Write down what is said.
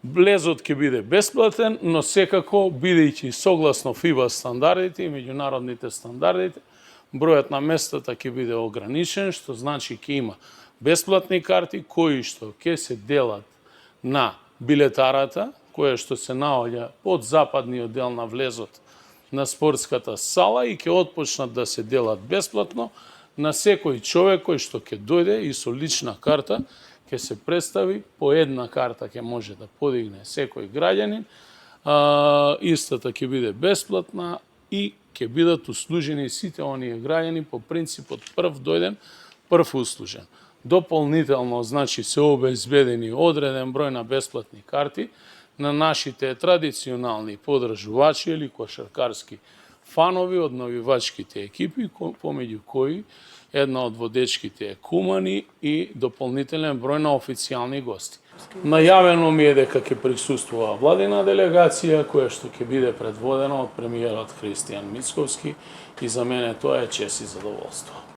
Влезот ќе биде бесплатен, но секако, бидејќи согласно ФИБА стандардите и меѓународните стандардите, бројот на местата ќе биде ограничен, што значи ќе има бесплатни карти кои што ќе се делат на билетарата, која што се наоѓа под западниот дел на влезот на спортската сала и ќе отпочнат да се делат бесплатно на секој човек кој што ќе дојде и со лична карта ќе се представи, по една карта ќе може да подигне секој граѓанин, истата ќе биде бесплатна и ќе бидат услужени сите оние граѓани по принципот прв дојден, прв услужен. Дополнително, значи, се обезбедени одреден број на бесплатни карти на нашите традиционални подржувачи или кошаркарски фанови од навивачките екипи, помеѓу кои една од водечките е Кумани и дополнителен број на официјални гости. Најавено ми е дека ќе присуствува владина делегација која што ќе биде предводена од премиерот Христијан Мицковски и за мене тоа е чест и задоволство.